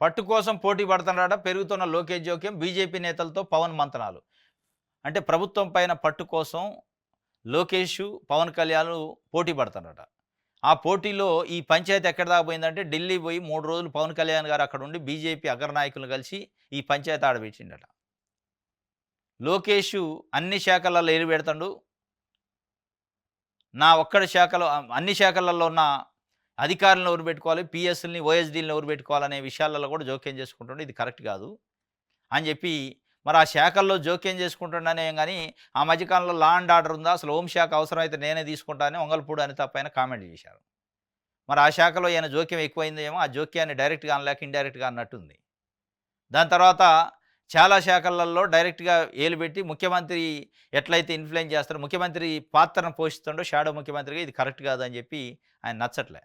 పట్టు కోసం పోటీ పడుతున్నాడట. పెరుగుతున్న లోకేష్ జోక్యం, బీజేపీ నేతలతో పవన్ మంతనాలు. అంటే ప్రభుత్వం పైన పట్టు కోసం లోకేష్, పవన్ కళ్యాణ్ పోటీ పడుతున్నారట. ఆ పోటీలో ఈ పంచాయతీ ఎక్కడి దాకా పోయిందంటే ఢిల్లీ పోయి 3 రోజులు పవన్ కళ్యాణ్ గారు అక్కడ ఉండి బీజేపీ అగ్రనాయకులను కలిసి ఈ పంచాయతీ ఆడబెట్టిండట. లోకేష్ అన్ని శాఖలలో ఏలుపెడతాడు. నా ఒక్కడి శాఖలో అన్ని శాఖలలో ఉన్న అధికారులను ఎవరు పెట్టుకోవాలి, పీఎస్‌లని, ఓఎస్‌డీలని ఎవరు పెట్టుకోవాలనే విషయాలలో కూడా జోక్యం చేసుకుంటుండు. ఇది కరెక్ట్ కాదు అని చెప్పి మరి ఆ శాఖల్లో జోక్యం చేసుకుంటున్నానే గాని ఆ మధ్యకాలంలో లా అండ్ ఆర్డర్ ఉందా? అసలు హోం శాఖ అవసరమైతే నేనే తీసుకుంటా అని వంగల్పూడి అనిత పైన కామెంట్ చేశారు. మరి ఆ శాఖలో ఈయన జోక్యం ఎక్కువైందేమో, ఆ జోక్యాన్ని డైరెక్ట్‌గా అనలేక ఇండైరెక్ట్‌గా అన్నట్టుంది. దాని తర్వాత చాలా శాఖలలో డైరెక్ట్‌గా ఏలు పెట్టి ముఖ్యమంత్రి ఎట్లయితే ఇన్‌ఫ్లుయెన్స్ చేస్తారో, ముఖ్యమంత్రి పాత్రను పోషిస్తుండో షాడో ముఖ్యమంత్రిగా ఇది కరెక్ట్ కాదని చెప్పి ఆయన నచ్చట్లే.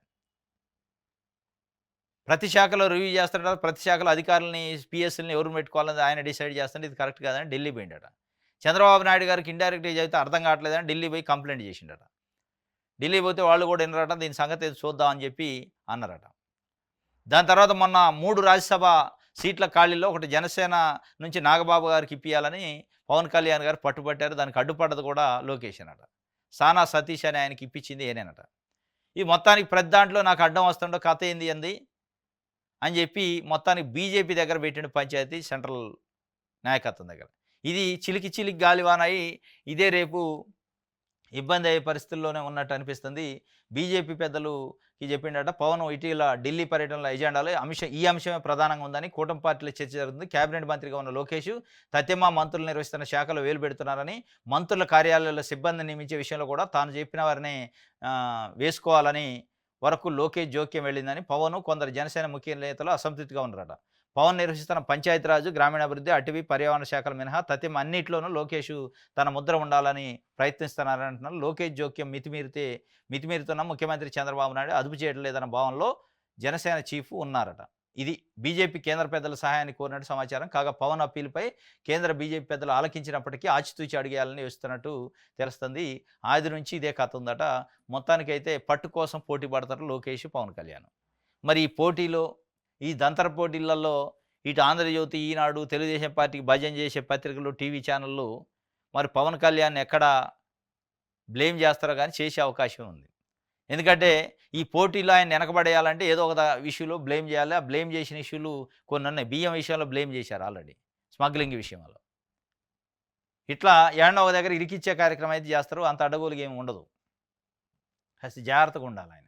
ప్రతి శాఖలో రివ్యూ చేస్తుంటారు. ప్రతి శాఖలో అధికారులని, పీఎస్‌లని ఎవరిని పెట్టుకోవాలని ఆయన డిసైడ్ చేస్తుంటే ఇది కరెక్ట్ కాదని ఢిల్లీ పోయిండట. చంద్రబాబు నాయుడు గారికి ఇండైరెక్ట్‌గా చెబితే అర్థం కావట్లేదని ఢిల్లీ పోయి కంప్లెయింట్ చేసిండట. ఢిల్లీ పోతే వాళ్ళు కూడా వినరట. దీని సంగతి ఏదో చూద్దాం అని చెప్పి అన్నారట. దాని తర్వాత మొన్న 3 రాజ్యసభ సీట్ల ఖాళీల్లో ఒకటి జనసేన నుంచి నాగబాబు గారికి ఇప్పియాలని పవన్ కళ్యాణ్ గారు పట్టుబట్టారు. దానికి అడ్డుపడ్డది కూడా లోకేషేనట. సానా సతీష్ అని ఆయనకి ఇప్పించింది ఈయనేనట. ఈ మొత్తానికి ప్రతి దాంట్లో నాకు అడ్డం వస్తుండో కథ ఏంది అంది అని చెప్పి మొత్తానికి బీజేపీ దగ్గర పెట్టిండు పంచాయతీ సెంట్రల్ నాయకత్వం దగ్గర. ఇది చిలికి చిలికి గాలివాన అయి ఇదే రేపు ఇబ్బంది అయ్యే పరిస్థితుల్లోనే ఉన్నట్టు అనిపిస్తుంది. బీజేపీ పెద్దలుకి చెప్పిండట పవన్ ఇటీవల ఢిల్లీ పర్యటనలో ఎజెండాలో ఈ అంశమే ప్రధానంగా ఉందని కూటమి పార్టీలో చర్చ జరుగుతుంది. కేబినెట్ మంత్రిగా ఉన్న లోకేష్ తతిమ మంత్రులు నిర్వహిస్తున్న శాఖలో వేలు పెడుతున్నారని, మంత్రుల కార్యాలయాల్లో సిబ్బందిని నియమించే విషయంలో కూడా తాను చెప్పిన వారిని వేసుకోవాలని వరకు లోకేష్ జోక్యం వెళ్ళిందని పవన్, కొందరు జనసేన ముఖ్య నేతలు అసంతృప్తిగా ఉన్నారట. పవన్ నిర్వహిస్తున్న పంచాయతీరాజు, గ్రామీణాభివృద్ధి, అటవీ, పర్యావరణ శాఖల మినహా తతిమ అన్నిట్లోనూ లోకేష్ తన ముద్ర ఉండాలని ప్రయత్నిస్తున్నారని అంటున్నారు. లోకేష్ జోక్యం మితిమీరుతున్న ముఖ్యమంత్రి చంద్రబాబు నాయుడు అదుపు చేయడం లేదన్న భావనలో జనసేన చీఫ్ ఉన్నారట. ఇది బీజేపీ కేంద్ర పెద్దల సహాయాన్ని కోరినట్టు సమాచారం. కాగా పవన్ అప్పీల్పై కేంద్ర బీజేపీ పెద్దలు ఆలకించినప్పటికీ ఆచితూచి అడిగేయాలని వస్తున్నట్టు తెలుస్తుంది. ఆది నుంచి ఇదే కథ ఉందట. మొత్తానికైతే పట్టు కోసం పోటీ పడతారు లోకేష్, పవన్ కళ్యాణ్. మరి ఈ పోటీలో ఈ దంతర పోటీలలో ఇటు ఆంధ్రజ్యోతి, ఈనాడు, తెలుగుదేశం పార్టీకి భజన చేసే పత్రికలు, టీవీ ఛానళ్ళు మరి పవన్ కళ్యాణ్ ఎక్కడ బ్లేమ్ చేస్తారో కానీ చేసే అవకాశం ఉంది. ఎందుకంటే ఈ పోటీలో ఆయన వెనకబడేయాలంటే ఏదో ఒక ఇష్యూలో బ్లేమ్ చేయాలి. ఆ బ్లేమ్ చేసిన ఇష్యూలు కొన్ని ఉన్నాయి. బియ్యం విషయంలో బ్లేమ్ చేశారు ఆల్రెడీ, స్మగ్లింగ్ విషయంలో. ఇట్లా ఏడనో ఒక దగ్గర ఇరికిచ్చే కార్యక్రమం అయితే చేస్తారు. అంత అడ్డగోలుగా ఏమి ఉండదు. కాస్త జాగ్రత్తగా ఉండాలి ఆయన.